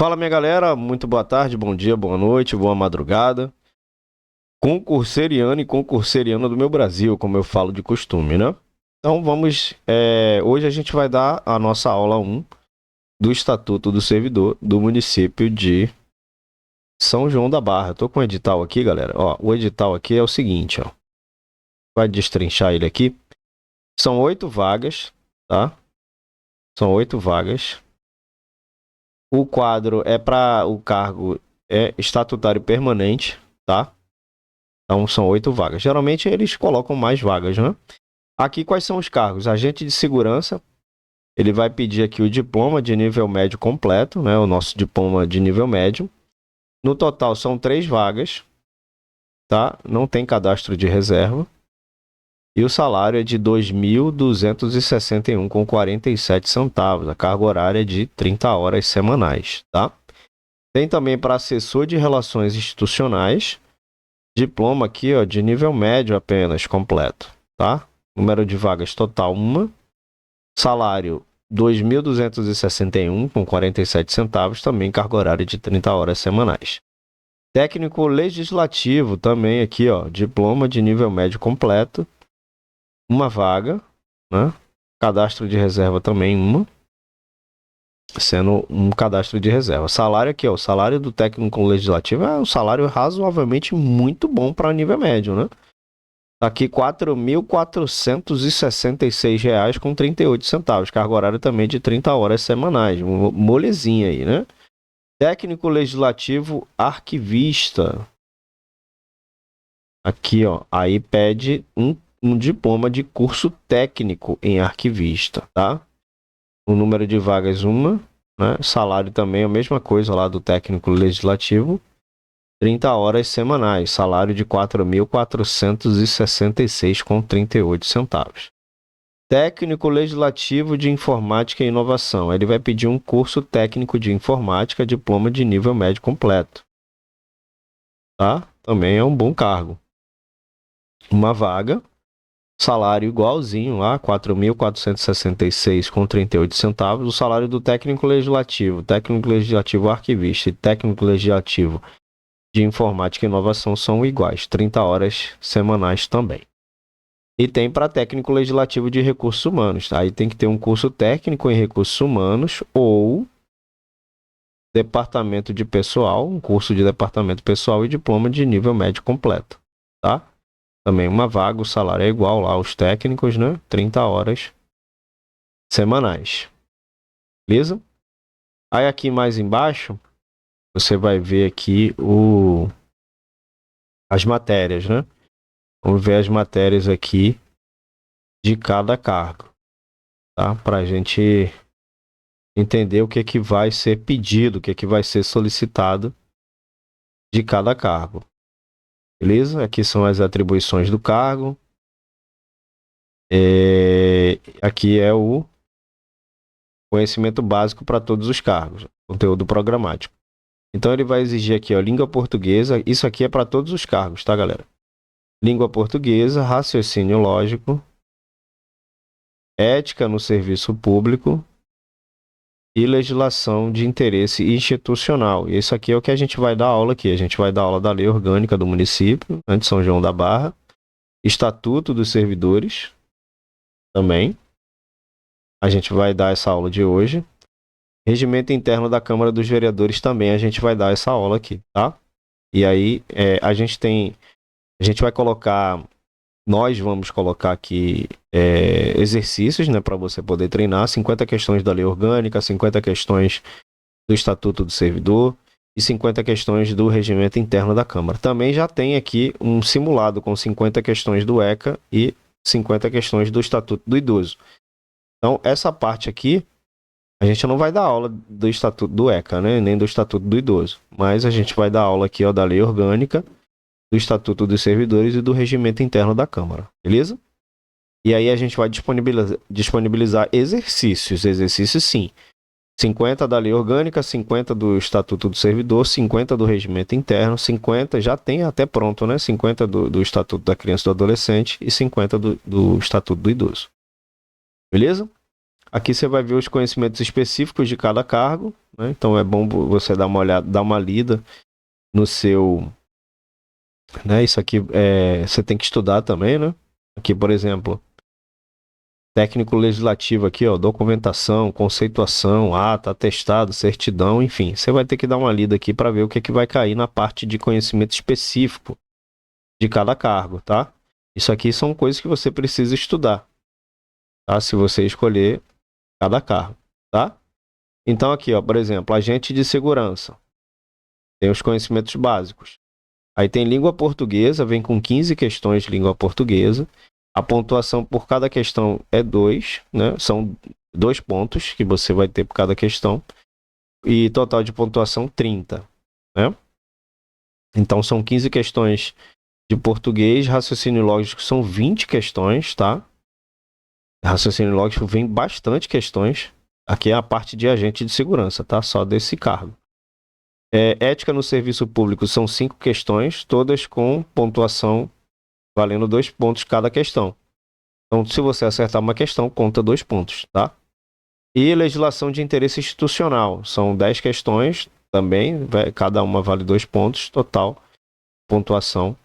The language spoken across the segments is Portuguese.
Fala, minha galera, muito boa tarde, bom dia, boa noite, boa madrugada. Concurseriano e concurseriana do meu Brasil, como eu falo de costume, né? Então vamos. Hoje a gente vai dar a nossa aula 1 do Estatuto do Servidor do município de São João da Barra. Eu tô com o edital aqui, galera. Ó, o edital aqui é o seguinte, ó. Vai destrinchar ele aqui. São 8 vagas, tá? São 8 vagas. O quadro é para o cargo estatutário permanente, tá? Então são 8 vagas. Geralmente eles colocam mais vagas, né? Aqui quais são os cargos? Agente de segurança, ele vai pedir aqui o diploma de nível médio completo, né? O nosso diploma de nível médio. No total são 3 vagas, tá? Não tem cadastro de reserva. E o salário é de R$ 2.261,47. A carga horária é de 30 horas semanais, tá? Tem também para assessor de relações institucionais, diploma aqui, ó, de nível médio apenas, completo, tá? Número de vagas total, 1. Salário, R$ 2.261,47, também carga horária de 30 horas semanais. Técnico legislativo, também aqui, ó, diploma de nível médio completo, 1 vaga, né? Cadastro de reserva também, 1. Sendo um cadastro de reserva. Salário aqui, ó, o salário do técnico legislativo é um salário razoavelmente muito bom para nível médio, né? Tá aqui R$ 4.466,38. Carga horária também de 30 horas semanais. Molezinha aí, né? Técnico legislativo arquivista. Aqui, ó. Aí pede um diploma de curso técnico em arquivista, tá? O número de vagas, 1, né? Salário também é a mesma coisa lá do técnico legislativo. 30 horas semanais. Salário de R$ 4.466,38. Técnico legislativo de informática e inovação. Ele vai pedir um curso técnico de informática, diploma de nível médio completo. Tá? Também é um bom cargo. 1 vaga. Salário igualzinho lá, R$ 4.466,38. O salário do técnico legislativo arquivista e técnico legislativo de informática e inovação são iguais, 30 horas semanais também. E tem para técnico legislativo de recursos humanos. Aí tem que ter um curso técnico em recursos humanos ou departamento de pessoal, um curso de departamento pessoal e diploma de nível médio completo, tá? Também 1 vaga, o salário é igual lá aos técnicos, né? 30 horas semanais. Beleza? Aí aqui mais embaixo, você vai ver aqui as matérias, né? Vamos ver as matérias aqui de cada cargo, tá? Para a gente entender o que é que vai ser pedido, o que é que vai ser solicitado de cada cargo. Beleza? Aqui são as atribuições do cargo. Aqui é o conhecimento básico para todos os cargos, conteúdo programático. Então ele vai exigir aqui, ó, língua portuguesa. Isso aqui é para todos os cargos, tá, galera? Língua portuguesa, raciocínio lógico, ética no serviço público e legislação de interesse institucional. E isso aqui é o que a gente vai dar aula aqui. A gente vai dar aula da lei orgânica do município, de São João da Barra, Estatuto dos Servidores também. A gente vai dar essa aula de hoje. Regimento interno da Câmara dos Vereadores também a gente vai dar essa aula aqui, tá? E aí a gente vai colocar, nós vamos colocar aqui exercícios, né, para você poder treinar, 50 questões da lei orgânica, 50 questões do Estatuto do Servidor e 50 questões do regimento interno da Câmara. Também já tem aqui um simulado com 50 questões do ECA e 50 questões do Estatuto do Idoso. Então, essa parte aqui, a gente não vai dar aula do Estatuto do ECA, né, nem do Estatuto do Idoso, mas a gente vai dar aula aqui, ó, da lei orgânica, do Estatuto dos Servidores e do regimento interno da Câmara, beleza? E aí a gente vai disponibilizar exercícios sim. 50 da lei orgânica, 50 do Estatuto do Servidor, 50 do regimento interno, 50 já tem até pronto, né? 50 do Estatuto da Criança e do Adolescente e 50 do Estatuto do Idoso. Beleza? Aqui você vai ver os conhecimentos específicos de cada cargo, né? Então é bom você dar uma olhada, dar uma lida no seu, né? Isso aqui você tem que estudar também, né? Aqui, por exemplo, técnico legislativo aqui, ó, documentação, conceituação, ata, atestado, certidão, enfim. Você vai ter que dar uma lida aqui para ver o que é que vai cair na parte de conhecimento específico de cada cargo, tá? Isso aqui são coisas que você precisa estudar, tá? Se você escolher cada cargo, tá? Então aqui, ó, por exemplo, agente de segurança. Tem os conhecimentos básicos. Aí tem língua portuguesa, vem com 15 questões de língua portuguesa. A pontuação por cada questão é 2, né? São 2 pontos que você vai ter por cada questão. E total de pontuação 30, né? Então são 15 questões de português, raciocínio lógico são 20 questões, tá? Raciocínio lógico vem bastante questões. Aqui é a parte de agente de segurança, tá? Só desse cargo. Ética no serviço público são 5 questões, todas com pontuação valendo 2 pontos cada questão. Então, se você acertar uma questão, conta 2 pontos, tá? E legislação de interesse institucional, são 10 questões também, cada uma vale 2 pontos, total pontuação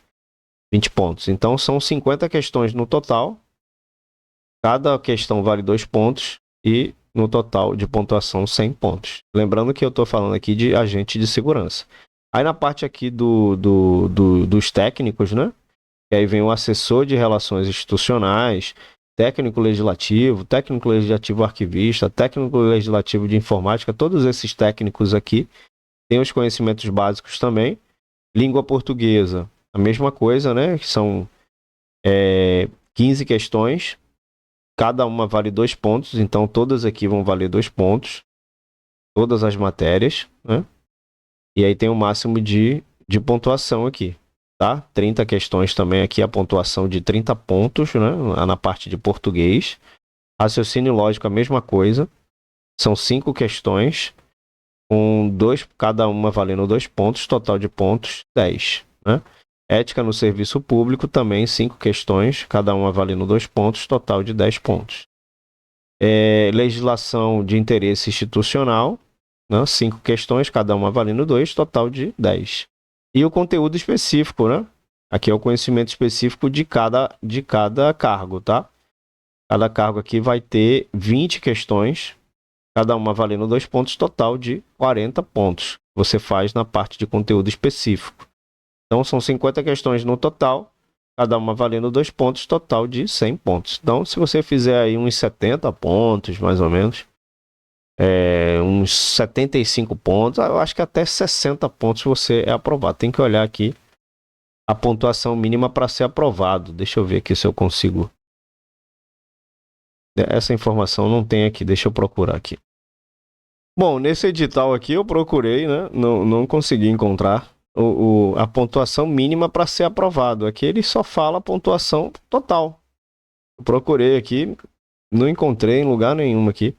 20 pontos. Então, são 50 questões no total, cada questão vale 2 pontos e no total de pontuação 100 pontos. Lembrando que eu estou falando aqui de agente de segurança. Aí na parte aqui dos técnicos, né? E aí vem o assessor de relações institucionais, técnico legislativo arquivista, técnico legislativo de informática, todos esses técnicos aqui têm os conhecimentos básicos também. Língua portuguesa, a mesma coisa, né? Que são 15 questões, cada uma vale 2 pontos, então todas aqui vão valer 2 pontos, todas as matérias, né? E aí tem o máximo de pontuação aqui. Tá? 30 questões também aqui, a pontuação de 30 pontos, né? Na parte de português. Raciocínio lógico, a mesma coisa. São 5 questões, com cada uma valendo 2 pontos, total de pontos 10. Né? Ética no serviço público, também 5 questões, cada uma valendo 2 pontos, total de 10 pontos. Legislação de interesse institucional, né? 5 questões, cada uma valendo 2, total de 10. E o conteúdo específico, né? Aqui é o conhecimento específico de cada cargo, tá? Cada cargo aqui vai ter 20 questões, cada uma valendo 2 pontos, total de 40 pontos. Você faz na parte de conteúdo específico. Então, são 50 questões no total, cada uma valendo 2 pontos, total de 100 pontos. Então, se você fizer aí uns 70 pontos, mais ou menos, uns 75 pontos, eu acho que até 60 pontos você é aprovado. Tem que olhar aqui a pontuação mínima para ser aprovado. Deixa eu ver aqui se eu consigo. Essa informação não tem aqui, deixa eu procurar aqui. Bom, nesse edital aqui eu procurei, né? Não consegui encontrar a pontuação mínima para ser aprovado. Aqui ele só fala a pontuação total. Eu procurei aqui, não encontrei em lugar nenhum aqui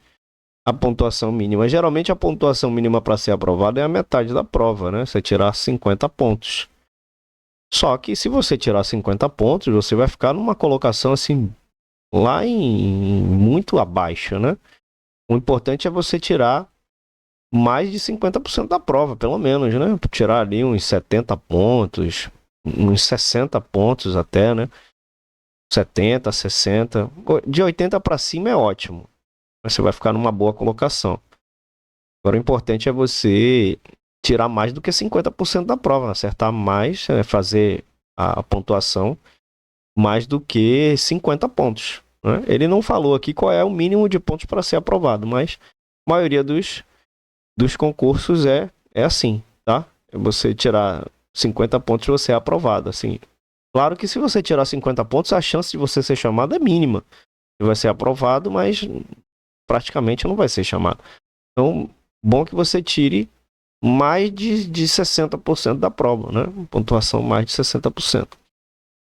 a pontuação mínima. Geralmente a pontuação mínima para ser aprovada é a metade da prova, né? Você tirar 50 pontos. Só que se você tirar 50 pontos, você vai ficar numa colocação assim, lá em muito abaixo, né? O importante é você tirar mais de 50% da prova, pelo menos, né? Tirar ali uns 70 pontos, uns 60 pontos até, né? 70, 60. De 80 para cima é ótimo. Você vai ficar numa boa colocação. Agora o importante é você tirar mais do que 50% da prova, acertar mais, fazer a pontuação mais do que 50 pontos. Né? Ele não falou aqui qual é o mínimo de pontos para ser aprovado, mas a maioria dos concursos é assim, tá? Você tirar 50 pontos, você é aprovado, assim. Claro que se você tirar 50 pontos, a chance de você ser chamado é mínima. Você vai ser aprovado, mas praticamente não vai ser chamado. Então, bom que você tire mais de 60% da prova, né? Pontuação mais de 60%.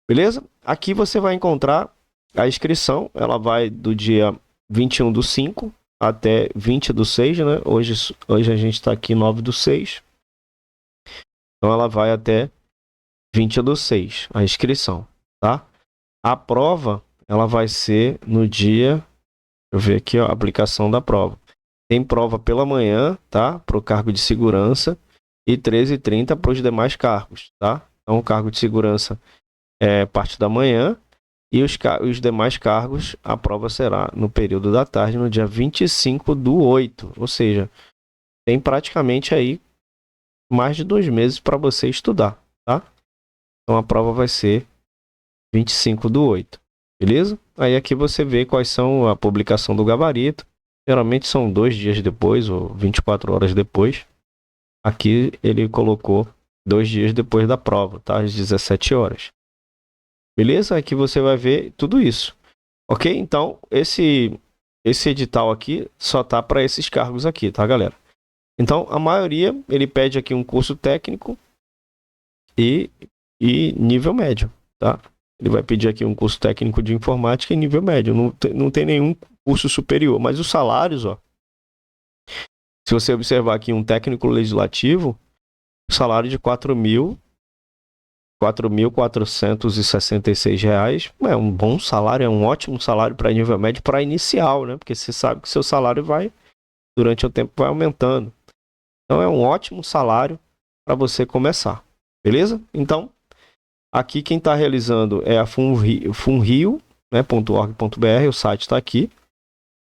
Beleza? Aqui você vai encontrar a inscrição, ela vai do dia 21/5 até 20/6, né? Hoje a gente está aqui 9/6. Então ela vai até 20/6, a inscrição, tá? A prova, ela vai ser no dia eu ver aqui, ó, a aplicação da prova. Tem prova pela manhã, tá? Para o cargo de segurança e 13h30 para os demais cargos, tá? Então, o cargo de segurança é parte da manhã e os demais cargos, a prova será no período da tarde, no dia 25/8. Ou seja, tem praticamente aí mais de 2 meses para você estudar, tá? Então, a prova vai ser 25/8, beleza? Aí aqui você vê quais são a publicação do gabarito. Geralmente são 2 dias depois ou 24 horas depois. Aqui ele colocou 2 dias depois da prova, tá? Às 17 horas. Beleza? Aqui você vai ver tudo isso. Ok? Então, esse edital aqui só tá para esses cargos aqui, tá, galera? Então, a maioria, ele pede aqui um curso técnico e nível médio, tá? Ele vai pedir aqui um curso técnico de informática e nível médio. Não tem nenhum curso superior. Mas os salários, ó. Se você observar aqui um técnico legislativo, o salário de R$ 4.466 é um bom salário, é um ótimo salário para nível médio, para inicial, né? Porque você sabe que seu salário vai, durante o tempo, vai aumentando. Então é um ótimo salário para você começar, beleza? Então, aqui quem está realizando é a funrio, né, .org.br, o site está aqui,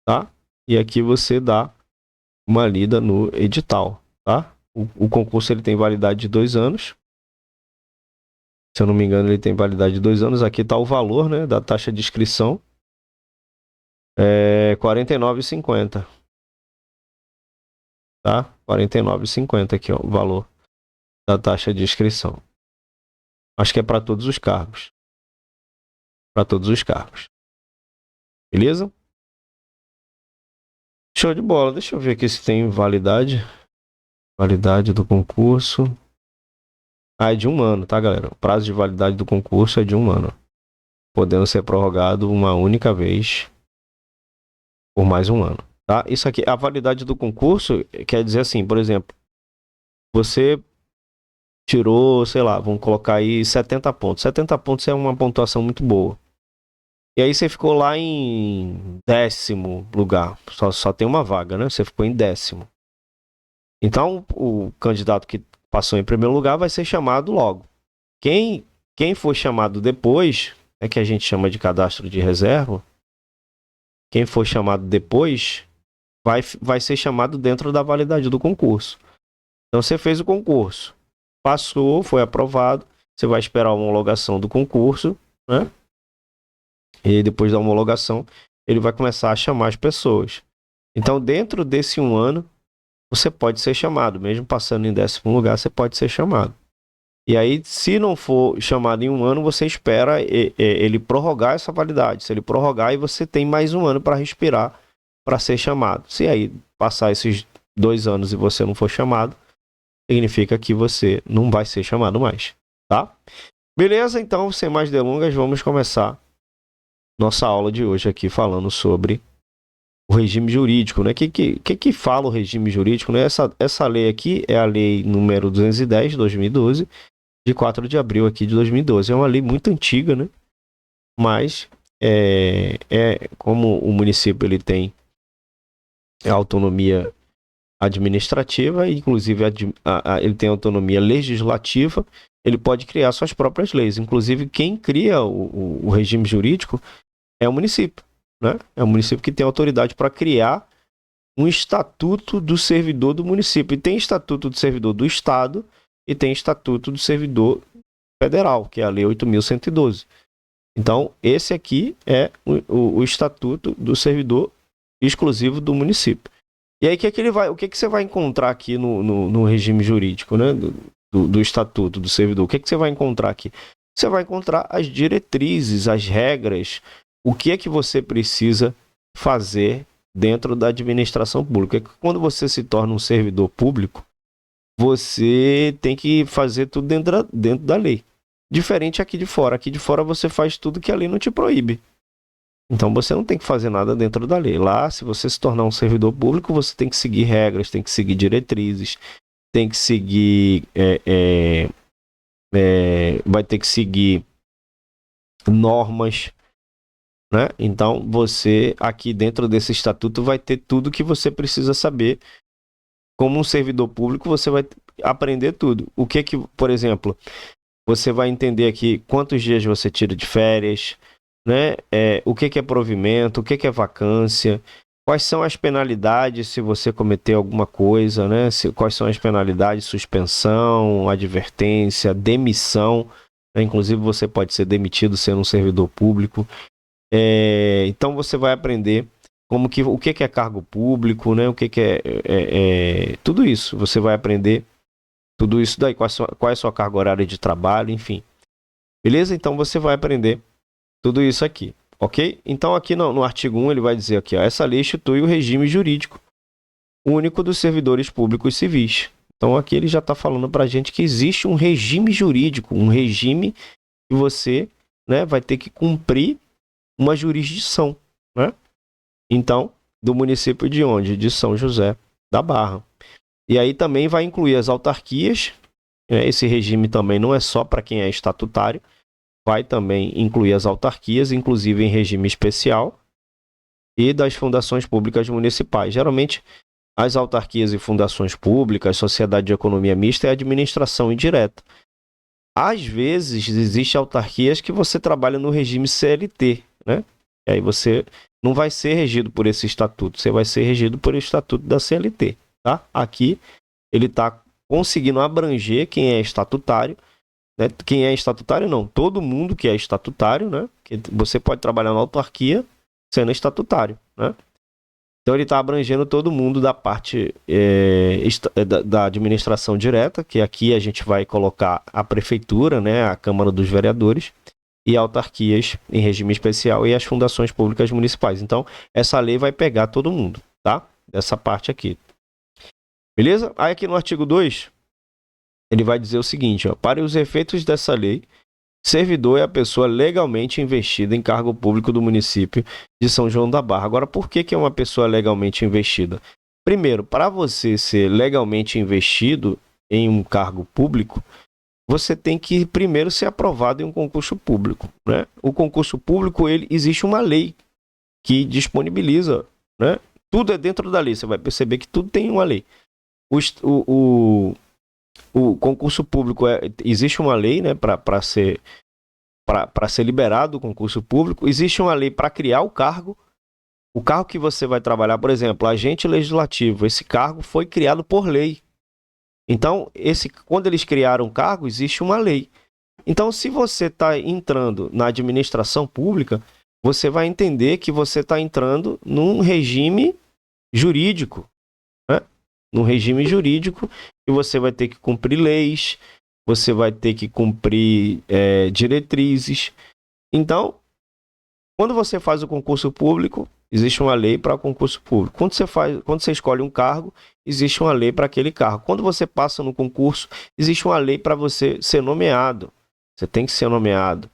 tá? E aqui você dá uma lida no edital, tá? O concurso ele tem validade de 2 anos. Se eu não me engano, ele tem validade de 2 anos. Aqui está o valor, né, da taxa de inscrição. É R$ 49,50. Tá? R$ 49,50 aqui, ó, o valor da taxa de inscrição. Acho que é para todos os cargos. Para todos os cargos. Beleza? Show de bola. Deixa eu ver aqui se tem validade. Validade do concurso. Ah, é de 1 ano, tá, galera? O prazo de validade do concurso é de 1 ano. Podendo ser prorrogado uma única vez por mais 1 ano. Tá? Isso aqui, a validade do concurso quer dizer assim, por exemplo, você tirou, sei lá, vamos colocar aí 70 pontos. 70 pontos é uma pontuação muito boa. E aí você ficou lá em 10º lugar. Só tem uma vaga, né? Você ficou em 10º. Então, o candidato que passou em primeiro lugar vai ser chamado logo. Quem for chamado depois, é que a gente chama de cadastro de reserva. Quem for chamado depois vai ser chamado dentro da validade do concurso. Então, você fez o concurso, passou, foi aprovado, você vai esperar a homologação do concurso, né? E depois da homologação, ele vai começar a chamar as pessoas. Então, dentro desse 1 ano, você pode ser chamado. Mesmo passando em 10º lugar, você pode ser chamado. E aí, se não for chamado em 1 ano, você espera ele prorrogar essa validade. Se ele prorrogar, aí você tem mais 1 ano para respirar, para ser chamado. Se aí passar esses 2 anos e você não for chamado, significa que você não vai ser chamado mais, tá? Beleza? Então, sem mais delongas, vamos começar nossa aula de hoje aqui falando sobre o regime jurídico, né? O que fala o regime jurídico, né? Essa lei aqui é a lei número 210 de 2012, de 4 de abril aqui de 2012. É uma lei muito antiga, né? Mas como o município ele tem autonomia administrativa, inclusive ele tem autonomia legislativa, ele pode criar suas próprias leis. Inclusive, quem cria o regime jurídico é o município, né? É o município que tem autoridade para criar um estatuto do servidor do município. E tem estatuto do servidor do estado e tem estatuto do servidor federal, que é a lei 8.112. Então, esse aqui é o estatuto do servidor exclusivo do município. E aí, o que você vai encontrar aqui no regime jurídico, né? Do estatuto do servidor? O que você vai encontrar aqui? Você vai encontrar as diretrizes, as regras, o que é que você precisa fazer dentro da administração pública. Quando você se torna um servidor público, você tem que fazer tudo dentro da lei. Diferente aqui de fora. Aqui de fora você faz tudo que a lei não te proíbe. Então você não tem que fazer nada dentro da lei. Lá, se você se tornar um servidor público, você tem que seguir regras, tem que seguir diretrizes, tem que seguir... vai ter que seguir normas, né? Então, você aqui dentro desse estatuto vai ter tudo que você precisa saber. Como um servidor público, você vai aprender tudo. O que que, por exemplo, você vai entender aqui quantos dias você tira de férias, né? O que que é provimento, o que que é vacância, quais são as penalidades se você cometer alguma coisa, né? Quais são as penalidades, suspensão, advertência, demissão, né? Inclusive você pode ser demitido sendo um servidor público. Então você vai aprender o que é cargo público, né? O que é tudo isso. Você vai aprender tudo isso daí, qual é a sua carga horária de trabalho, enfim. Beleza? Então você vai aprender tudo isso aqui, ok? Então aqui no artigo 1 ele vai dizer aqui, ó, essa lei institui o regime jurídico único dos servidores públicos civis. Então aqui ele já está falando para a gente que existe um regime jurídico, um regime que você, né, vai ter que cumprir uma jurisdição, né? Então, do município de onde? De São José da Barra. E aí também vai incluir as autarquias, né? Esse regime também não é só para quem é estatutário, vai também incluir as autarquias, inclusive em regime especial, e das fundações públicas municipais. Geralmente, as autarquias e fundações públicas, sociedade de economia mista, é administração indireta. Às vezes, existem autarquias que você trabalha no regime CLT, né? E aí você não vai ser regido por esse estatuto, você vai ser regido por esse estatuto da CLT, tá? Aqui, ele está conseguindo abranger quem é estatutário, né? Quem é estatutário não, todo mundo que é estatutário, né? Que você pode trabalhar na autarquia sendo estatutário, né? Então ele está abrangendo todo mundo da parte da administração direta, que aqui a gente vai colocar a prefeitura, né? A Câmara dos Vereadores, e autarquias em regime especial e as fundações públicas municipais. Então essa lei vai pegar todo mundo, tá? Dessa parte aqui. Beleza? Aí aqui no artigo 2, ele vai dizer o seguinte, ó, para os efeitos dessa lei, servidor é a pessoa legalmente investida em cargo público do município de São João da Barra. Agora, por que é uma pessoa legalmente investida? Primeiro, para você ser legalmente investido em um cargo público, você tem que primeiro ser aprovado em um concurso público, né? O concurso público, existe uma lei que disponibiliza, né? Tudo é dentro da lei, você vai perceber que tudo tem uma lei. O concurso público, existe uma lei, né, para ser liberado o concurso público, existe uma lei para criar o cargo que você vai trabalhar, por exemplo, agente legislativo, esse cargo foi criado por lei. Então, quando eles criaram o cargo, existe uma lei. Então, se você está entrando na administração pública, você vai entender que você está entrando num regime jurídico, né? Num regime jurídico, e você vai ter que cumprir leis, você vai ter que cumprir diretrizes. Então, quando você faz o concurso público, existe uma lei para o concurso público. Quando você escolhe um cargo, existe uma lei para aquele cargo. Quando você passa no concurso, existe uma lei para você ser nomeado. Você tem que ser nomeado.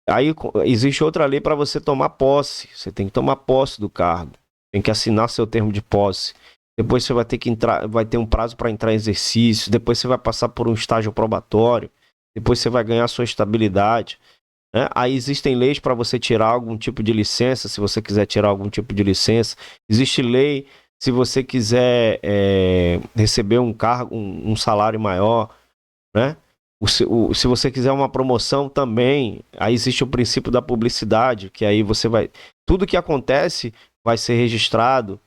Aí existe outra lei para você tomar posse. Você tem que tomar posse do cargo. Tem que assinar seu termo de posse. Depois você vai ter que vai ter um prazo para entrar em exercício. Depois você vai passar por um estágio probatório. Depois você vai ganhar sua estabilidade, né? Aí existem leis para você tirar algum tipo de licença, se você quiser tirar algum tipo de licença. Existe lei se você quiser receber um cargo, um salário maior, né? Se você quiser uma promoção também, aí existe o princípio da publicidade, que aí você vai... Tudo que acontece vai ser registrado,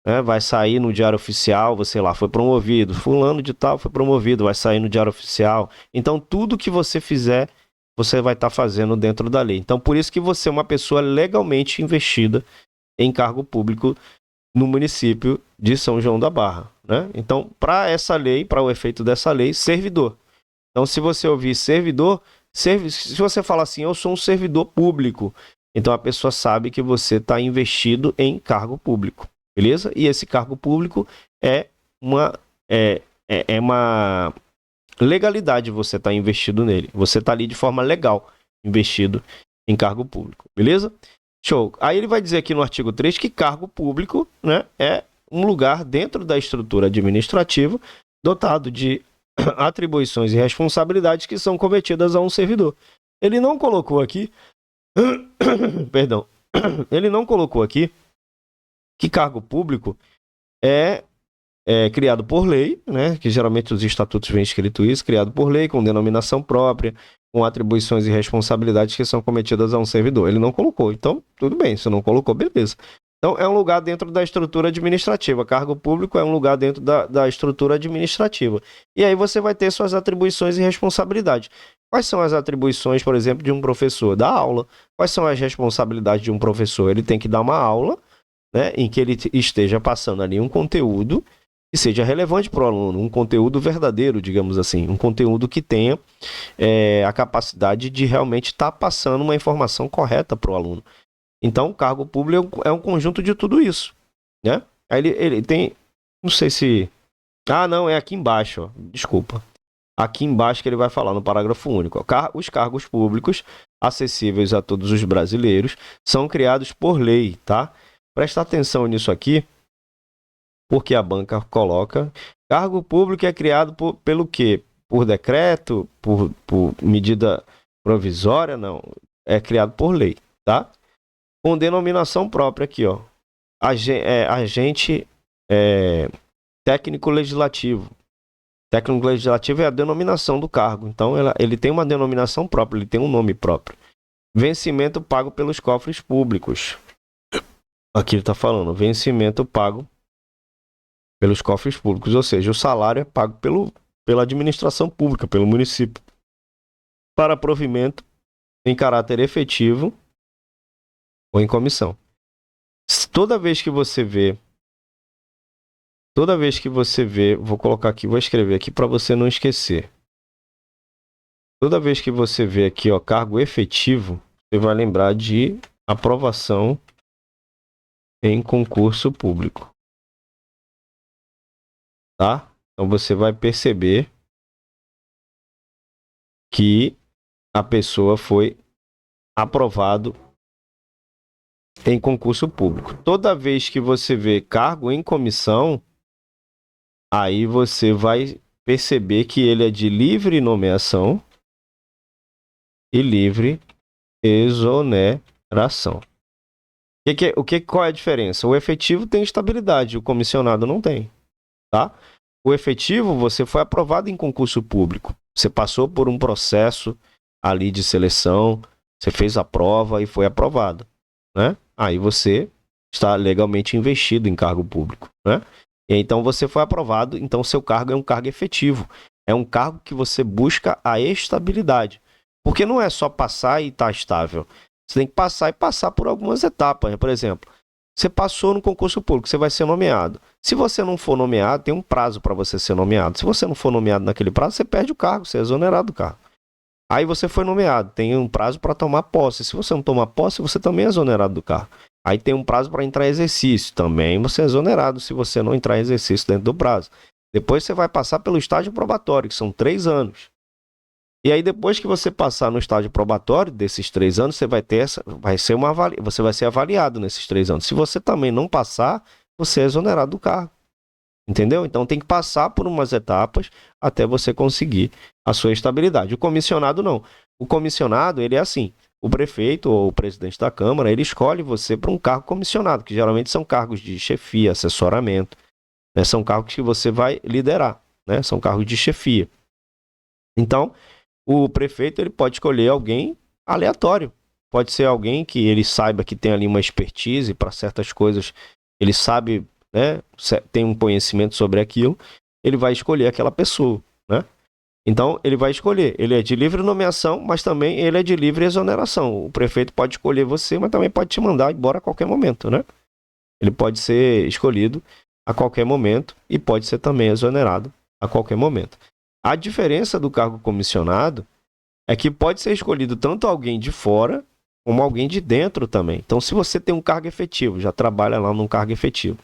né? Vai sair no Diário Oficial, você lá foi promovido, fulano de tal foi promovido, vai sair no Diário Oficial. Então tudo que você fizer, você vai estar fazendo dentro da lei. Então por isso que você é uma pessoa legalmente investida em cargo público no município de São João da Barra, né? Então, para essa lei, para o efeito dessa lei, servidor. Então, se você ouvir servidor, se você falar assim, eu sou um servidor público, então a pessoa sabe que você está investido em cargo público, beleza? E esse cargo público é uma legalidade, você estar investido nele. Você está ali de forma legal, investido em cargo público, beleza? Show. Aí ele vai dizer aqui no artigo 3 que cargo público, né, é um lugar dentro da estrutura administrativa dotado de atribuições e responsabilidades que são cometidas a um servidor. Ele não colocou aqui Perdão. Ele não colocou aqui que cargo público é criado por lei, né? Que geralmente os estatutos vêm escrito isso, criado por lei, com denominação própria, com atribuições e responsabilidades que são cometidas a um servidor. Ele não colocou, então tudo bem, se não colocou, beleza. Então é um lugar dentro da estrutura administrativa. Cargo público é um lugar dentro da estrutura administrativa. E aí você vai ter suas atribuições e responsabilidades. Quais são as atribuições, por exemplo, de um professor? Dar aula. Quais são as responsabilidades de um professor? Ele tem que dar uma aula, né, em que ele esteja passando ali um conteúdo que seja relevante para o aluno, um conteúdo verdadeiro, digamos assim, um conteúdo que tenha a capacidade de realmente estar passando uma informação correta para o aluno. Então, o cargo público é um conjunto de tudo isso, né? Aí ele tem, não sei se... Ah, não, é aqui embaixo, ó. Desculpa. Aqui embaixo que ele vai falar no parágrafo único. Ó. Os cargos públicos acessíveis a todos os brasileiros são criados por lei, tá? Presta atenção nisso aqui, porque a banca coloca. Cargo público é criado pelo quê? Por decreto? Por medida provisória? Não. É criado por lei, tá? Com denominação própria aqui, ó. Agente técnico legislativo. Técnico legislativo é a denominação do cargo. Então, ele tem uma denominação própria, ele tem um nome próprio. Vencimento pago pelos cofres públicos. Aqui ele está falando, vencimento pago pelos cofres públicos, ou seja, o salário é pago pela administração pública, pelo município, para provimento em caráter efetivo ou em comissão. Toda vez que você vê, vou colocar aqui, vou escrever aqui para você não esquecer. Toda vez que você vê aqui, ó, cargo efetivo, você vai lembrar de aprovação em concurso público. Tá? Então você vai perceber que a pessoa foi aprovado em concurso público. Toda vez que você vê cargo em comissão, aí você vai perceber que ele é de livre nomeação e livre exoneração. Qual é a diferença? O efetivo tem estabilidade, o comissionado não tem. Tá? O efetivo, você foi aprovado em concurso público. Você passou por um processo ali de seleção, você fez a prova e foi aprovado, né? Aí você está legalmente investido em cargo público, né? E então você foi aprovado, então seu cargo é um cargo efetivo. É um cargo que você busca a estabilidade. Porque não é só passar e estar estável. Você tem que passar e passar por algumas etapas. Por exemplo, você passou no concurso público, você vai ser nomeado. Se você não for nomeado, tem um prazo para você ser nomeado. Se você não for nomeado naquele prazo, você perde o cargo, você é exonerado do cargo. Aí você foi nomeado, tem um prazo para tomar posse. Se você não tomar posse, você também é exonerado do cargo. Aí tem um prazo para entrar em exercício, também você é exonerado se você não entrar em exercício dentro do prazo. Depois você vai passar pelo estágio probatório, que são 3 anos. E aí depois que você passar no estágio probatório, desses 3 anos, você você vai ser avaliado nesses 3 anos. Se você também não passar, você é exonerado do cargo. Entendeu? Então tem que passar por umas etapas até você conseguir a sua estabilidade. O comissionado não. O comissionado, ele é assim. O prefeito ou o presidente da Câmara, ele escolhe você para um cargo comissionado, que geralmente são cargos de chefia, assessoramento, né? São cargos que você vai liderar, né? São cargos de chefia. Então, o prefeito, ele pode escolher alguém aleatório. Pode ser alguém que ele saiba que tem ali uma expertise para certas coisas, ele sabe, né, tem um conhecimento sobre aquilo, ele vai escolher aquela pessoa, né? Então, ele vai escolher. Ele é de livre nomeação, mas também ele é de livre exoneração. O prefeito pode escolher você, mas também pode te mandar embora a qualquer momento, né? Ele pode ser escolhido a qualquer momento e pode ser também exonerado a qualquer momento. A diferença do cargo comissionado é que pode ser escolhido tanto alguém de fora como alguém de dentro também. Então, se você tem um cargo efetivo, já trabalha lá num cargo efetivo,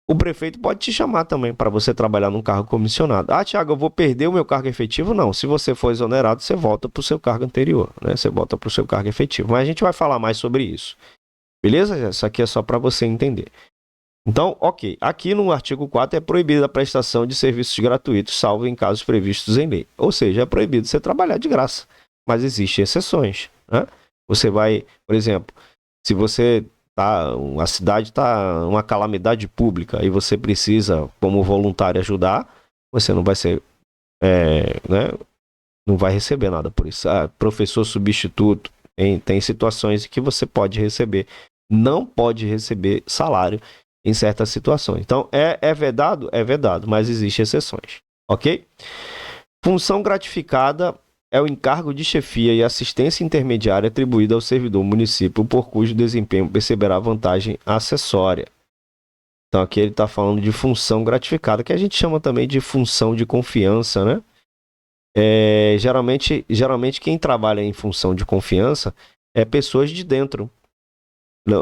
o prefeito pode te chamar também para você trabalhar num cargo comissionado. Ah, Thiago, eu vou perder o meu cargo efetivo? Não. Se você for exonerado, você volta para o seu cargo anterior, né? Você volta para o seu cargo efetivo. Mas a gente vai falar mais sobre isso. Beleza? Isso aqui é só para você entender. Então, ok. Aqui no artigo 4 é proibida a prestação de serviços gratuitos, salvo em casos previstos em lei. Ou seja, é proibido você trabalhar de graça. Mas existem exceções, né? Você vai, por exemplo, se você a cidade está uma calamidade pública e você precisa, como voluntário, ajudar, você não vai ser, né, não vai receber nada por isso. Professor substituto, tem situações em que você pode receber, não pode receber salário em certas situações. Então, é vedado? É vedado, mas existem exceções, ok? Função gratificada é o encargo de chefia e assistência intermediária atribuído ao servidor município por cujo desempenho perceberá vantagem acessória. Então aqui ele está falando de função gratificada, que a gente chama também de função de confiança, né? Geralmente quem trabalha em função de confiança é pessoas de dentro.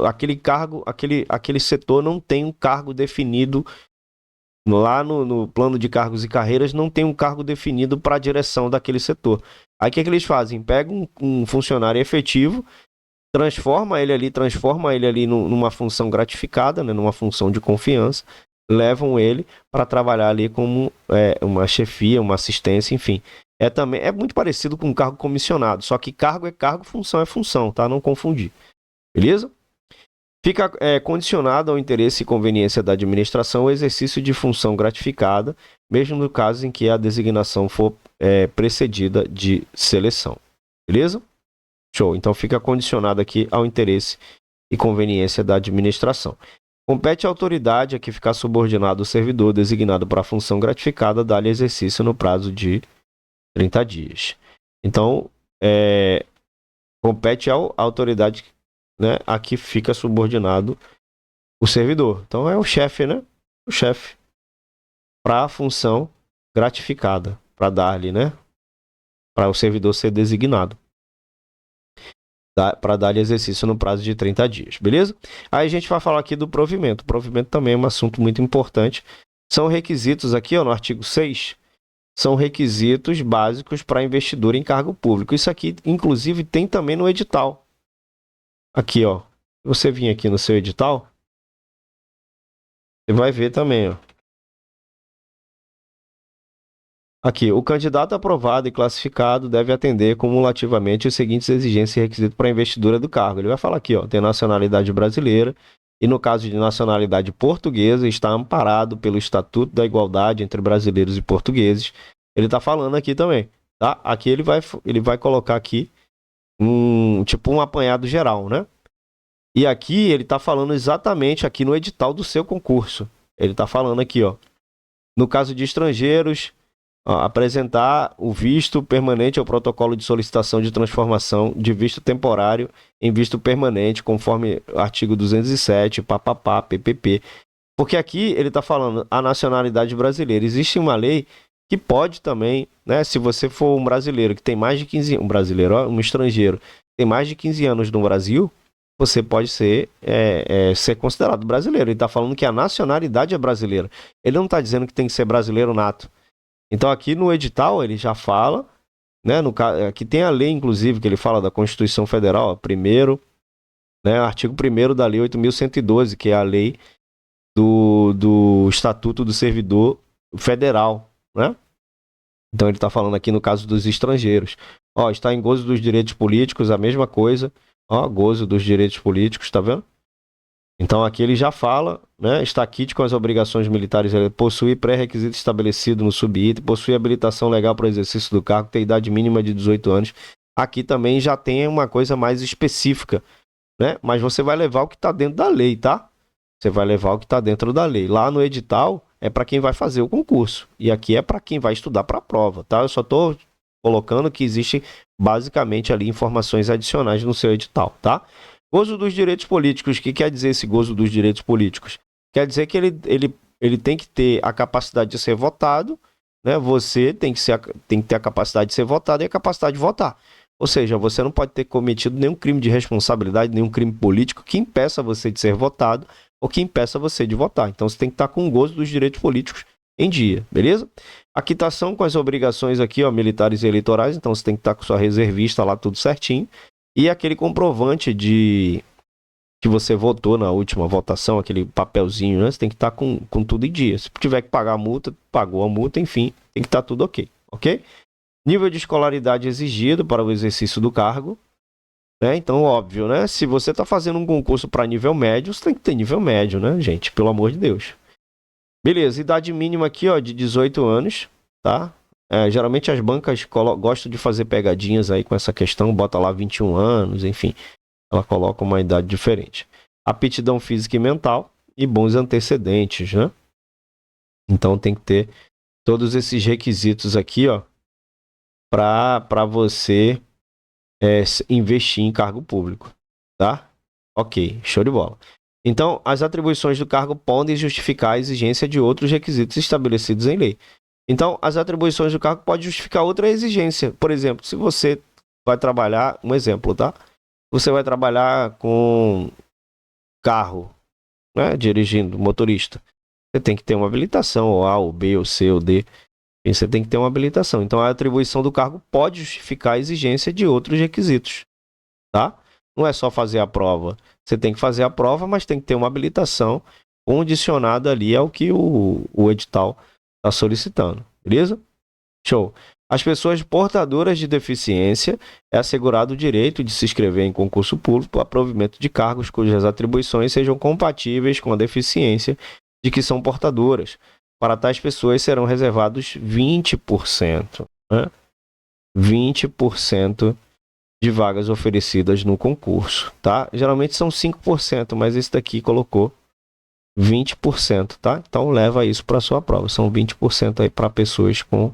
Aquele cargo, aquele setor não tem um cargo definido. Lá no plano de cargos e carreiras não tem um cargo definido para a direção daquele setor. Aí o que eles fazem? Pegam um funcionário efetivo, transforma ele ali numa função gratificada, né, numa função de confiança, levam ele para trabalhar ali como uma chefia, uma assistência, enfim. É muito parecido com um cargo comissionado, só que cargo é cargo, função é função, tá? Não confundir. Beleza? Fica condicionado ao interesse e conveniência da administração o exercício de função gratificada, mesmo no caso em que a designação for precedida de seleção. Beleza? Show. Então fica condicionado aqui ao interesse e conveniência da administração. Compete à autoridade a que ficar subordinado o servidor designado para a função gratificada dar-lhe exercício no prazo de 30 dias. Então, compete à autoridade, né, a que fica subordinado o servidor. Então é o chefe, né? O chefe para a função gratificada, para dar-lhe, né? Para o servidor ser designado. Para dar-lhe exercício no prazo de 30 dias, beleza? Aí a gente vai falar aqui do provimento. O provimento também é um assunto muito importante. São requisitos aqui, ó, no artigo 6, são requisitos básicos para investidor em cargo público. Isso aqui, inclusive, tem também no edital. Aqui, ó. Se você vir aqui no seu edital, você vai ver também, ó. Aqui, o candidato aprovado e classificado deve atender cumulativamente os seguintes exigências e requisitos para a investidura do cargo. Ele vai falar aqui, ó, tem nacionalidade brasileira e, no caso de nacionalidade portuguesa, está amparado pelo Estatuto da Igualdade entre brasileiros e portugueses. Ele está falando aqui também, tá? Aqui ele vai colocar aqui tipo um apanhado geral, né? E aqui ele está falando exatamente aqui no edital do seu concurso. Ele está falando aqui, ó, no caso de estrangeiros, apresentar o visto permanente ao protocolo de solicitação de transformação de visto temporário em visto permanente, conforme o artigo 207, papapá, PPP. Porque aqui ele está falando a nacionalidade brasileira. Existe uma lei que pode também, né, se você for um brasileiro que tem mais de 15 anos, um estrangeiro, tem mais de 15 anos no Brasil, você pode ser considerado brasileiro. Ele está falando que a nacionalidade é brasileira. Ele não está dizendo que tem que ser brasileiro nato. Então aqui no edital ele já fala, né, aqui tem a lei inclusive que ele fala da Constituição Federal, primeiro, né, artigo 1º da Lei 8.112, que é a lei do Estatuto do Servidor Federal, né? Então ele está falando aqui no caso dos estrangeiros. Ó, está em gozo dos direitos políticos, a mesma coisa. Ó, gozo dos direitos políticos, tá vendo? Então aqui ele já fala, né? Está quite com as obrigações militares, possui pré-requisito estabelecido no subitem, possui habilitação legal para o exercício do cargo, tem idade mínima de 18 anos. Aqui também já tem uma coisa mais específica, né? Mas você vai levar o que está dentro da lei, tá? Você vai levar o que está dentro da lei. Lá no edital é para quem vai fazer o concurso. E aqui é para quem vai estudar para a prova, tá? Eu só estou colocando que existem basicamente ali informações adicionais no seu edital, tá? Gozo dos direitos políticos. O que quer dizer esse gozo dos direitos políticos? Quer dizer que ele tem que ter a capacidade de ser votado, né? Você tem que ter a capacidade de ser votado e a capacidade de votar. Ou seja, você não pode ter cometido nenhum crime de responsabilidade, nenhum crime político que impeça você de ser votado ou que impeça você de votar. Então você tem que estar com o gozo dos direitos políticos em dia, beleza? A quitação com as obrigações aqui, ó, militares e eleitorais, então você tem que estar com sua reservista lá tudo certinho. E aquele comprovante de que você votou na última votação, aquele papelzinho, né? Você tem que estar com tudo em dia. Se tiver que pagar a multa, pagou a multa, enfim, tem que estar tudo ok, ok? Nível de escolaridade exigido para o exercício do cargo. né? Então, óbvio, né? Se você está fazendo um concurso para nível médio, você tem que ter nível médio, né, gente? Pelo amor de Deus. Beleza, idade mínima aqui, ó, de 18 anos, tá? Geralmente as bancas gostam de fazer pegadinhas aí com essa questão, bota lá 21 anos, enfim. Ela coloca uma idade diferente. Aptidão física e mental e bons antecedentes, né? Então tem que ter todos esses requisitos aqui, ó, para você investir em cargo público, tá? Ok, show de bola. Então, as atribuições do cargo podem justificar a exigência de outros requisitos estabelecidos em lei. Então, as atribuições do cargo podem justificar outra exigência. Por exemplo, se você vai trabalhar, um exemplo, tá? Você vai trabalhar com carro, né? Dirigindo, motorista. Você tem que ter uma habilitação, ou A, ou B, ou C, ou D. E você tem que ter uma habilitação. Então, a atribuição do cargo pode justificar a exigência de outros requisitos, tá? Não é só fazer a prova. Você tem que fazer a prova, mas tem que ter uma habilitação condicionada ali ao que o edital está solicitando. Beleza? Show. As pessoas portadoras de deficiência é assegurado o direito de se inscrever em concurso público para provimento de cargos cujas atribuições sejam compatíveis com a deficiência de que são portadoras. Para tais pessoas serão reservados 20%, né? 20% de vagas oferecidas no concurso, tá? Geralmente são 5%, mas esse daqui colocou 20%, tá? Então leva isso para sua prova. São 20% aí para pessoas com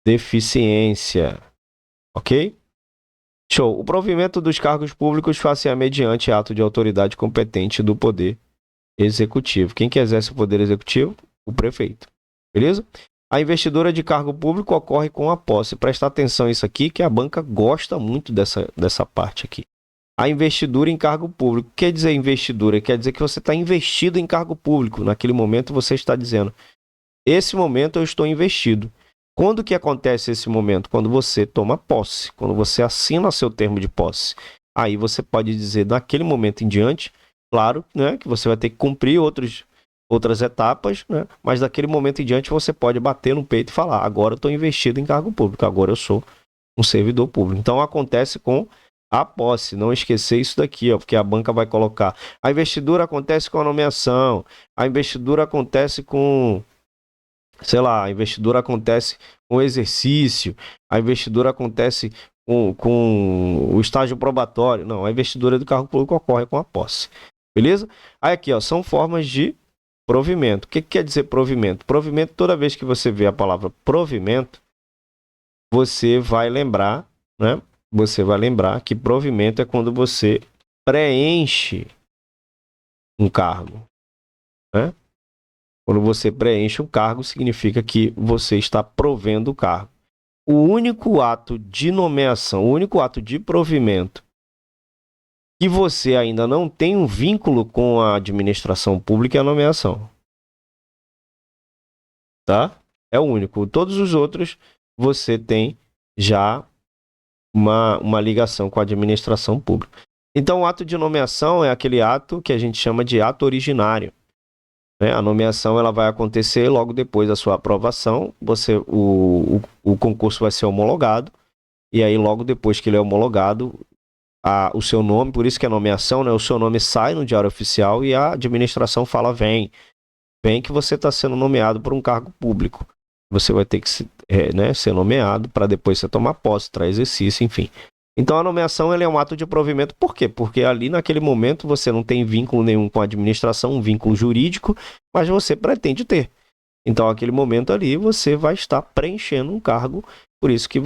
deficiência, ok? Show. O provimento dos cargos públicos faz-se mediante ato de autoridade competente do Poder Executivo. Quem que exerce o Poder Executivo? O prefeito. Beleza? A investidura de cargo público ocorre com a posse. Presta atenção nisso aqui, que a banca gosta muito dessa parte aqui. A investidura em cargo público. Quer dizer investidura? Quer dizer que você está investido em cargo público. Naquele momento você está dizendo, esse momento eu estou investido. Quando que acontece esse momento? Quando você toma posse. Quando você assina seu termo de posse. Aí você pode dizer, naquele momento em diante, claro, né, que você vai ter que cumprir outras etapas, né? Mas daquele momento em diante você pode bater no peito e falar, agora eu estou investido em cargo público, agora eu sou um servidor público. Então acontece com a posse, não esquecer isso daqui, ó, porque a banca vai colocar. A investidura acontece com a nomeação, a investidura acontece com, sei lá, a investidura acontece com o exercício, a investidura acontece com o estágio probatório. Não, a investidura do cargo público ocorre com a posse. Beleza? Aí aqui, ó, são formas de provimento. O que quer dizer provimento? Provimento, toda vez que você vê a palavra provimento, você vai lembrar, né? Você vai lembrar que provimento é quando você preenche um cargo, né? Quando você preenche um cargo, significa que você está provendo o cargo. O único ato de nomeação, o único ato de provimento que você ainda não tem um vínculo com a administração pública é a nomeação. Tá? É o único. Todos os outros, você tem já uma ligação com a administração pública. Então, o ato de nomeação é aquele ato que a gente chama de ato originário. Né? A nomeação ela vai acontecer logo depois da sua aprovação. O concurso vai ser homologado. E aí, logo depois que ele é homologado, o seu nome, por isso que é nomeação, né? O seu nome sai no Diário Oficial e a administração fala, vem que você está sendo nomeado por um cargo público. Você vai ter que ser nomeado para depois você tomar posse, para exercício, enfim. Então a nomeação ela é um ato de provimento. Por quê? Porque ali naquele momento você não tem vínculo nenhum com a administração, um vínculo jurídico, mas você pretende ter. Então naquele momento ali você vai estar preenchendo um cargo, por isso que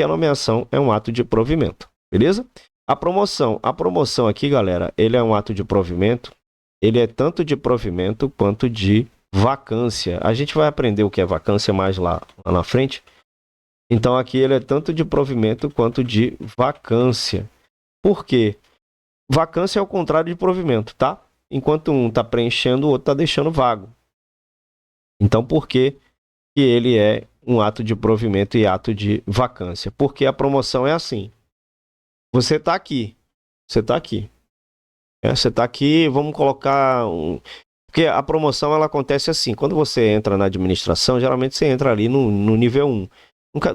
a nomeação é um ato de provimento, beleza? A promoção aqui, galera, ele é um ato de provimento, ele é tanto de provimento quanto de vacância. A gente vai aprender o que é vacância mais lá na frente. Então aqui ele é tanto de provimento quanto de vacância. Por quê? Vacância é o contrário de provimento, tá? Enquanto um está preenchendo, o outro está deixando vago. Então por que ele é um ato de provimento e ato de vacância? Porque a promoção é assim. Você está aqui. Você está aqui, vamos colocar Porque a promoção ela acontece assim. Quando você entra na administração, geralmente você entra ali no nível 1.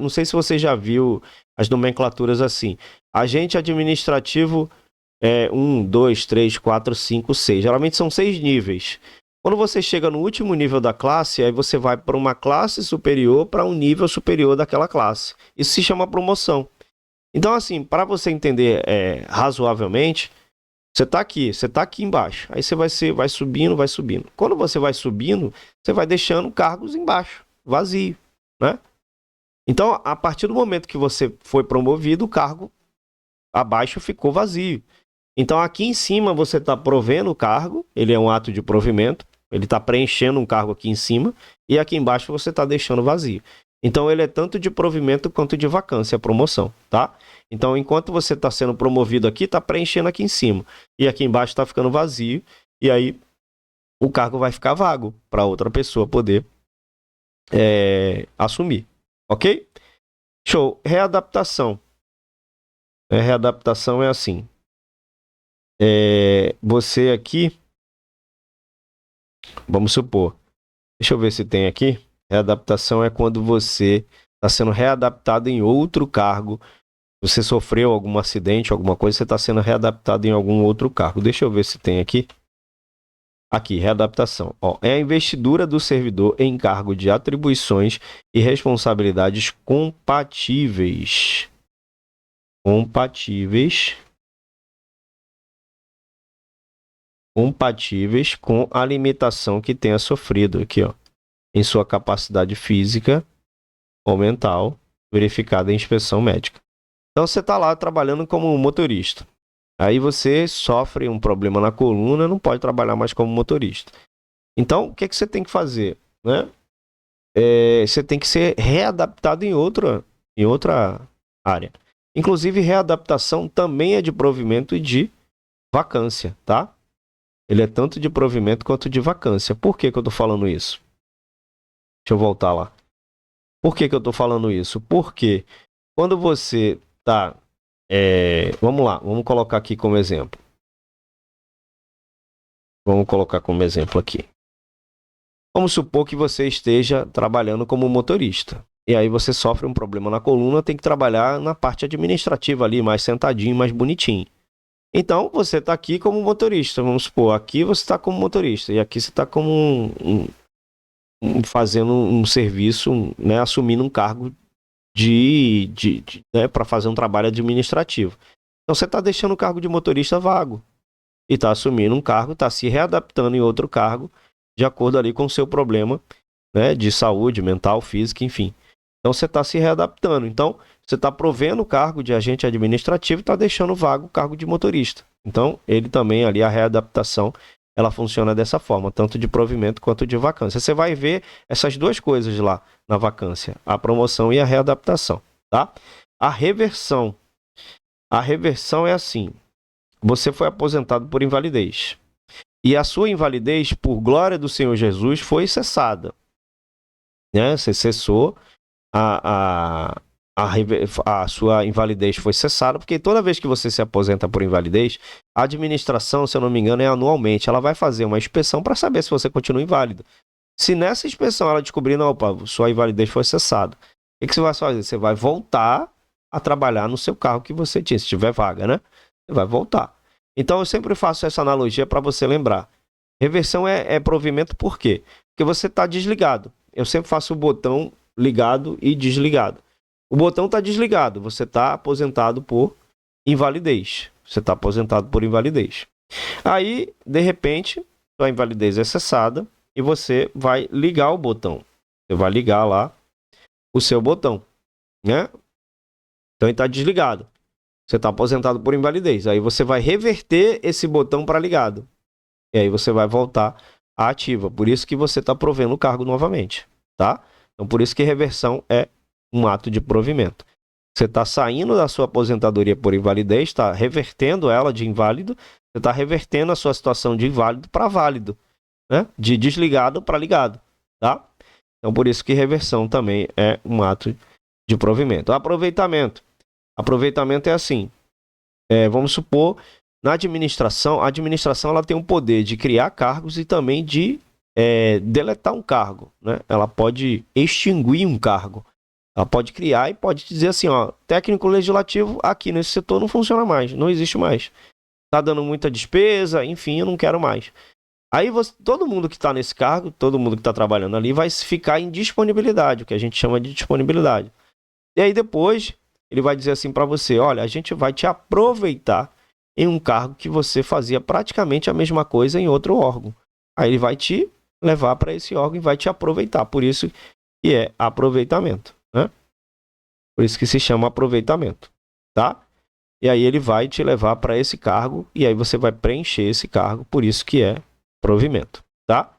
Não sei se você já viu as nomenclaturas assim. Agente administrativo 1, 2, 3, 4, 5, 6. Geralmente são 6 níveis. Quando você chega no último nível da classe, aí você vai para uma classe superior para um nível superior daquela classe. Isso se chama promoção. Então, assim, para você entender razoavelmente, você está aqui embaixo. Aí você vai subindo, vai subindo. Quando você vai subindo, você vai deixando cargos embaixo, vazio, né? Então, a partir do momento que você foi promovido, o cargo abaixo ficou vazio. Então, aqui em cima você está provendo o cargo, ele é um ato de provimento, ele está preenchendo um cargo aqui em cima, e aqui embaixo você está deixando vazio. Então, ele é tanto de provimento quanto de vacância, a promoção, tá? Então, enquanto você está sendo promovido aqui, está preenchendo aqui em cima, e aqui embaixo está ficando vazio, e aí o cargo vai ficar vago para outra pessoa poder assumir, ok? Show. Readaptação. Readaptação é assim. Você aqui, vamos supor, deixa eu ver se tem aqui. Readaptação é quando você está sendo readaptado em outro cargo. Você sofreu algum acidente, alguma coisa, você está sendo readaptado em algum outro cargo. Deixa eu ver se tem aqui. Aqui, readaptação. É a investidura do servidor em cargo de atribuições e responsabilidades compatíveis. Compatíveis com a limitação que tenha sofrido aqui, em sua capacidade física ou mental, verificada em inspeção médica. Então, você está lá trabalhando como motorista. Aí você sofre um problema na coluna, não pode trabalhar mais como motorista. Então, o que você tem que fazer? Né? Você tem que ser readaptado em outra área. Inclusive, readaptação também é de provimento e de vacância, tá? Ele é tanto de provimento quanto de vacância. Por que eu estou falando isso? Deixa eu voltar lá. Por que eu estou falando isso? Porque quando você está... vamos lá, vamos colocar aqui como exemplo. Vamos colocar como exemplo aqui. Vamos supor que você esteja trabalhando como motorista. E aí você sofre um problema na coluna, tem que trabalhar na parte administrativa ali, mais sentadinho, mais bonitinho. Então, você está aqui como motorista. Vamos supor, aqui você está como motorista. E aqui você está como fazendo um serviço, né, assumindo um cargo para fazer um trabalho administrativo. Então, você está deixando o cargo de motorista vago. E está assumindo um cargo, está se readaptando em outro cargo, de acordo ali com o seu problema, né, de saúde, mental, física, enfim. Então, você está se readaptando. Então, você está provendo o cargo de agente administrativo e está deixando vago o cargo de motorista. Então, ele também ali, a readaptação, ela funciona dessa forma, tanto de provimento quanto de vacância. Você vai ver essas duas coisas lá na vacância, a promoção e a readaptação, tá? A reversão. A reversão é assim, você foi aposentado por invalidez. E a sua invalidez, por glória do Senhor Jesus, foi cessada. Né? Você cessou, a sua invalidez foi cessada, porque toda vez que você se aposenta por invalidez, a administração, se eu não me engano, é anualmente. Ela vai fazer uma inspeção para saber se você continua inválido. Se nessa inspeção ela descobrir, não, opa, sua invalidez foi cessada, o que você vai fazer? Você vai voltar a trabalhar no seu carro que você tinha, se tiver vaga, né? Você vai voltar. Então, eu sempre faço essa analogia para você lembrar. Reversão é provimento por quê? Porque você está desligado. Eu sempre faço o botão ligado e desligado. O botão está desligado, você está aposentado por invalidez. Você está aposentado por invalidez. Aí, de repente, sua invalidez é cessada e você vai ligar o botão. Você vai ligar lá o seu botão, né? Então, ele está desligado. Você está aposentado por invalidez. Aí você vai reverter esse botão para ligado. E aí você vai voltar à ativa. Por isso que você está provendo o cargo novamente, tá? Então, por isso que reversão é um ato de provimento. Você está saindo da sua aposentadoria por invalidez, está revertendo ela de inválido, você está revertendo a sua situação de inválido para válido, né? De desligado para ligado, tá? Então, por isso que reversão também é um ato de provimento. Aproveitamento. Aproveitamento é assim. Vamos supor, na administração, a administração ela tem o poder de criar cargos e também de deletar um cargo, né? Ela pode extinguir um cargo. Ela pode criar e pode dizer assim, ó, técnico legislativo aqui nesse setor não funciona mais, não existe mais. Tá dando muita despesa, enfim, eu não quero mais. Aí todo mundo que está nesse cargo, todo mundo que está trabalhando ali, vai ficar em disponibilidade, o que a gente chama de disponibilidade. E aí depois ele vai dizer assim para você, olha, a gente vai te aproveitar em um cargo que você fazia praticamente a mesma coisa em outro órgão. Aí ele vai te levar para esse órgão e vai te aproveitar. Por isso que é aproveitamento, né? Por isso que se chama aproveitamento, tá? E aí ele vai te levar para esse cargo e aí você vai preencher esse cargo, por isso que é provimento, tá?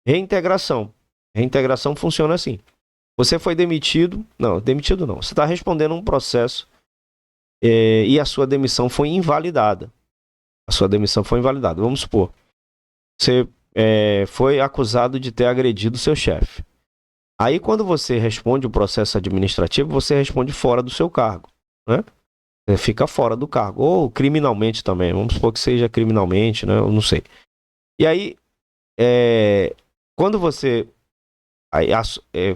Reintegração. Reintegração funciona assim. Você foi demitido, não, você está respondendo um processo e a sua demissão foi invalidada. A sua demissão foi invalidada. Vamos supor, você foi acusado de ter agredido seu chefe. Aí quando você responde o processo administrativo, você responde fora do seu cargo, né? Você fica fora do cargo, ou criminalmente também, vamos supor que seja criminalmente, né? Eu não sei. E aí, quando você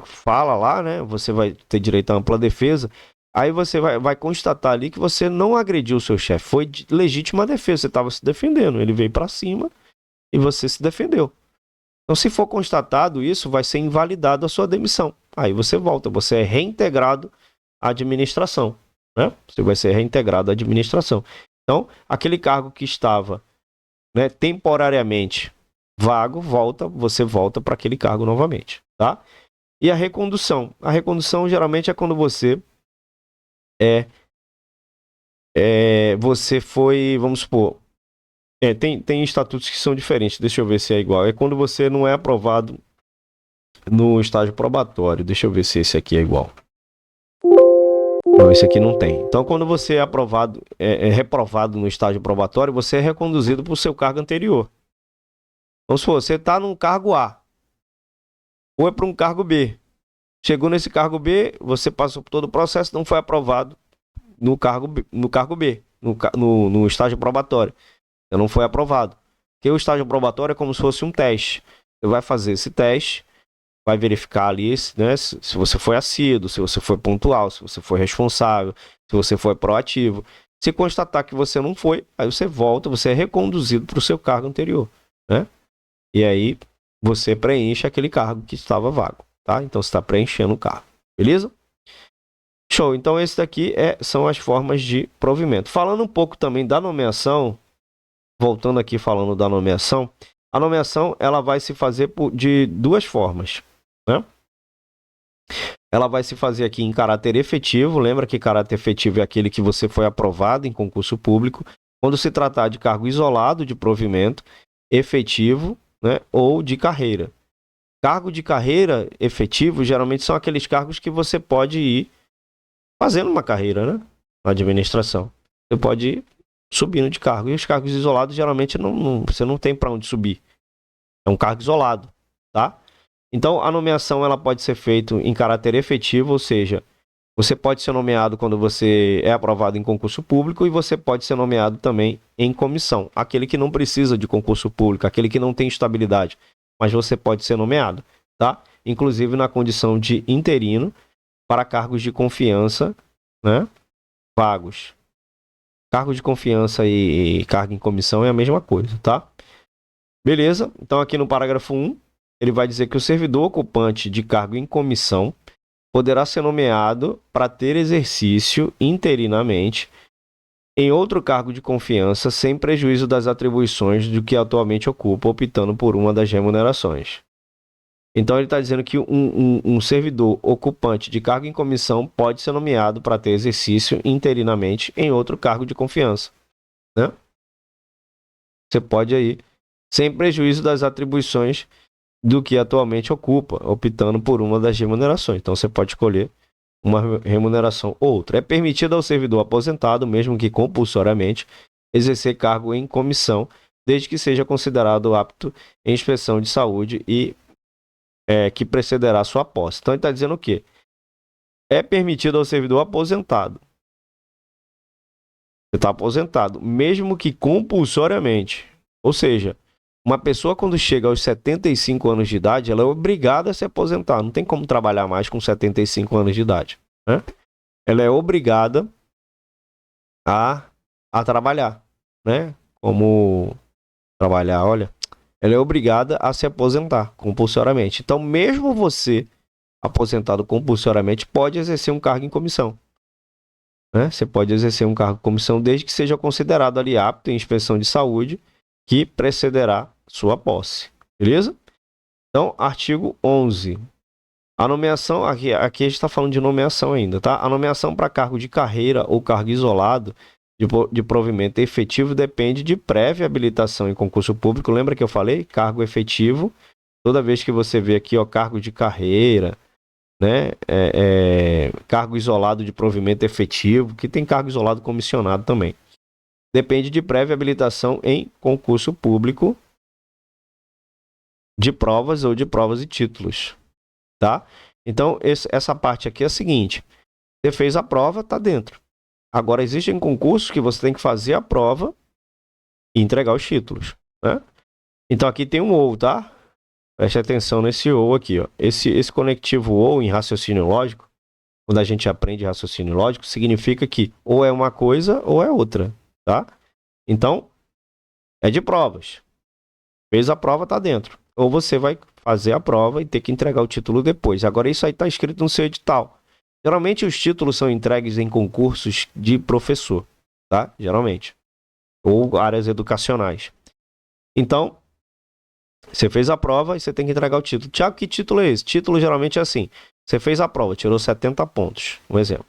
fala lá, né? Você vai ter direito à ampla defesa. Aí você vai constatar ali que você não agrediu o seu chefe. Foi de legítima defesa. Você estava se defendendo. Ele veio para cima e você se defendeu. Então, se for constatado isso, vai ser invalidado a sua demissão. Aí você volta. Você é reintegrado à administração, né? Você vai ser reintegrado à administração. Então, aquele cargo que estava, né, temporariamente vago, você volta para aquele cargo novamente, tá? E a recondução. A recondução geralmente é quando você você foi, vamos supor, tem estatutos que são diferentes, deixa eu ver se é igual. É quando você não é aprovado no estágio probatório. Deixa eu ver se esse aqui é igual. Não, esse aqui não tem. Então, quando você é aprovado, reprovado no estágio probatório, você é reconduzido para o seu cargo anterior. Vamos supor, você está num cargo A, ou é para um cargo B. Chegou nesse cargo B, você passou por todo o processo, não foi aprovado no cargo B, no estágio probatório. Você não foi aprovado. Porque o estágio probatório é como se fosse um teste. Você vai fazer esse teste, vai verificar ali, né, se você foi assíduo, se você foi pontual, se você foi responsável, se você foi proativo. Se constatar que você não foi, aí você volta, você é reconduzido para o seu cargo anterior, né? E aí você preenche aquele cargo que estava vago, tá? Então você está preenchendo o cargo, beleza? Show, então esse daqui são as formas de provimento. Falando um pouco também da nomeação, voltando aqui falando da nomeação, a nomeação ela vai se fazer de duas formas, né? Ela vai se fazer aqui em caráter efetivo, lembra que caráter efetivo é aquele que você foi aprovado em concurso público, quando se tratar de cargo isolado de provimento, efetivo, né, ou de carreira. Cargo de carreira efetivo geralmente são aqueles cargos que você pode ir fazendo uma carreira, né, na administração. Você pode ir subindo de cargo. E os cargos isolados geralmente você não tem para onde subir. É um cargo isolado, tá? Então a nomeação ela pode ser feita em caráter efetivo, ou seja, você pode ser nomeado quando você é aprovado em concurso público e você pode ser nomeado também em comissão. Aquele que não precisa de concurso público, aquele que não tem estabilidade, mas você pode ser nomeado, tá? Inclusive na condição de interino para cargos de confiança, né? Vagos. Cargo de confiança e cargo em comissão é a mesma coisa, tá? Beleza? Então aqui no parágrafo 1, ele vai dizer que o servidor ocupante de cargo em comissão poderá ser nomeado para ter exercício interinamente em outro cargo de confiança sem prejuízo das atribuições do que atualmente ocupa, optando por uma das remunerações. Então ele está dizendo que um servidor ocupante de cargo em comissão pode ser nomeado para ter exercício interinamente em outro cargo de confiança, né? Você pode aí, sem prejuízo das atribuições do que atualmente ocupa, optando por uma das remunerações. Então você pode escolher uma remuneração ou outra. É permitido ao servidor aposentado, mesmo que compulsoriamente, exercer cargo em comissão, desde que seja considerado apto em inspeção de saúde e que precederá sua posse. Então ele está dizendo o quê? É permitido ao servidor aposentado. Você está aposentado, mesmo que compulsoriamente. Ou seja, uma pessoa quando chega aos 75 anos de idade, ela é obrigada a se aposentar. Não tem como trabalhar mais com 75 anos de idade, né? Ela é obrigada a trabalhar, né? Como trabalhar, olha, ela é obrigada a se aposentar compulsoriamente. Então, mesmo você aposentado compulsoriamente pode exercer um cargo em comissão, né? Você pode exercer um cargo em comissão desde que seja considerado ali apto em inspeção de saúde que precederá sua posse, beleza? Então, artigo 11. A nomeação, aqui a gente está falando de nomeação ainda, tá? A nomeação para cargo de carreira ou cargo isolado de provimento efetivo depende de prévia habilitação em concurso público. Lembra que eu falei? Cargo efetivo. Toda vez que você vê aqui, ó, cargo de carreira, né? Cargo isolado de provimento efetivo, que tem cargo isolado comissionado também. Depende de prévia habilitação em concurso público de provas ou de provas e títulos, tá? Então, essa parte aqui é a seguinte: você fez a prova, tá dentro. Agora, existem concursos que você tem que fazer a prova e entregar os títulos, né? Então, aqui tem um ou, tá? Preste atenção nesse ou aqui, ó. Esse conectivo ou em raciocínio lógico, quando a gente aprende raciocínio lógico, significa que ou é uma coisa ou é outra, tá? Então, é de provas. Fez a prova, tá dentro. Ou você vai fazer a prova e ter que entregar o título depois. Agora, isso aí está escrito no seu edital. Geralmente, os títulos são entregues em concursos de professor, tá? Geralmente. Ou áreas educacionais. Então, você fez a prova e você tem que entregar o título. Tiago, que título é esse? Título geralmente é assim. Você fez a prova, tirou 70 pontos. Um exemplo.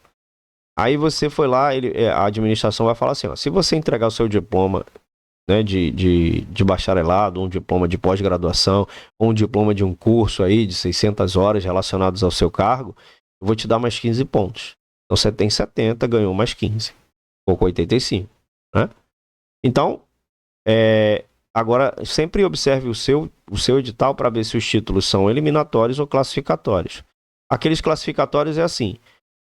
Aí você foi lá, a administração vai falar assim, ó, se você entregar o seu diploma, né, de bacharelado, um diploma de pós-graduação, ou um diploma de um curso aí de 600 horas relacionados ao seu cargo, eu vou te dar mais 15 pontos. Então você tem 70, ganhou mais 15. Ficou com 85. Né? Então, agora sempre observe o seu edital para ver se os títulos são eliminatórios ou classificatórios. Aqueles classificatórios é assim: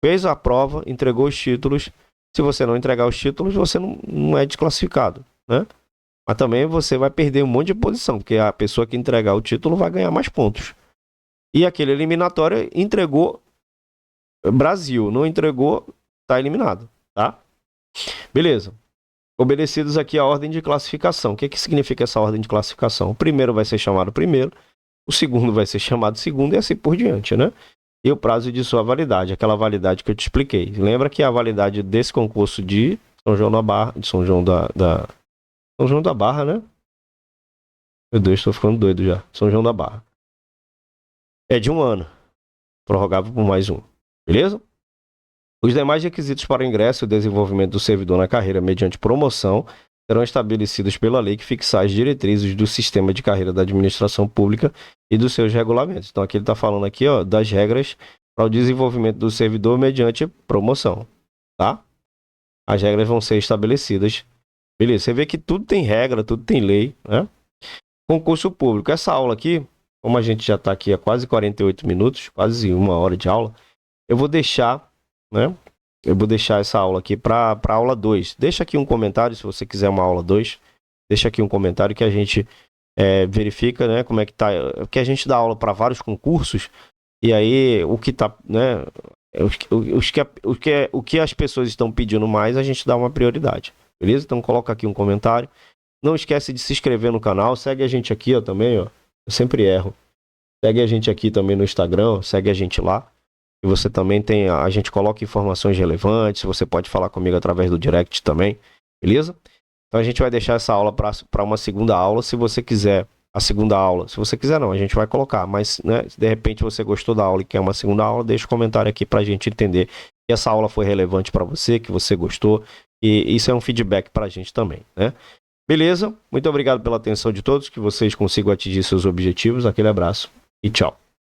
fez a prova, entregou os títulos. Se você não entregar os títulos, você não é desclassificado, né? Mas também você vai perder um monte de posição, porque a pessoa que entregar o título vai ganhar mais pontos. E aquele eliminatório entregou Brasil, não entregou, está eliminado, tá? Beleza. Obedecidos aqui a ordem de classificação. O que significa essa ordem de classificação? O primeiro vai ser chamado primeiro, o segundo vai ser chamado segundo e assim por diante, né? E o prazo de sua validade, aquela validade que eu te expliquei. Lembra que a validade desse concurso de São João da Barra, de São João São João da Barra, né? Meu Deus, estou ficando doido já. São João da Barra. É de 1 ano. Prorrogável por mais 1. Beleza? Os demais requisitos para o ingresso e desenvolvimento do servidor na carreira mediante promoção serão estabelecidos pela lei que fixar as diretrizes do sistema de carreira da administração pública e dos seus regulamentos. Então, aqui ele está falando aqui, ó, das regras para o desenvolvimento do servidor mediante promoção, tá? As regras vão ser estabelecidas. Beleza, você vê que tudo tem regra, tudo tem lei, né? Concurso público. Essa aula aqui, como a gente já está aqui há quase 48 minutos, quase 1 hora de aula, eu vou deixar, né? Eu vou deixar essa aula aqui para a aula 2. Deixa aqui um comentário se você quiser uma aula 2. Deixa aqui um comentário que a gente verifica, né, como é que tá. Porque a gente dá aula para vários concursos e aí o que tá, né, o que as pessoas estão pedindo mais, a gente dá uma prioridade. Beleza? Então coloca aqui um comentário. Não esquece de se inscrever no canal. Segue a gente aqui, ó, também, ó. Eu sempre erro. Segue a gente aqui também no Instagram. Segue a gente lá. E você também tem... A gente coloca informações relevantes. Você pode falar comigo através do direct também. Beleza? Então a gente vai deixar essa aula para uma segunda aula. Se você quiser a segunda aula. Se você quiser não, a gente vai colocar. Mas, né, se de repente você gostou da aula e quer uma segunda aula, deixa um comentário aqui para a gente entender que essa aula foi relevante para você, que você gostou. E isso é um feedback para a gente também, né? Beleza? Muito obrigado pela atenção de todos, que vocês consigam atingir seus objetivos. Aquele abraço e tchau.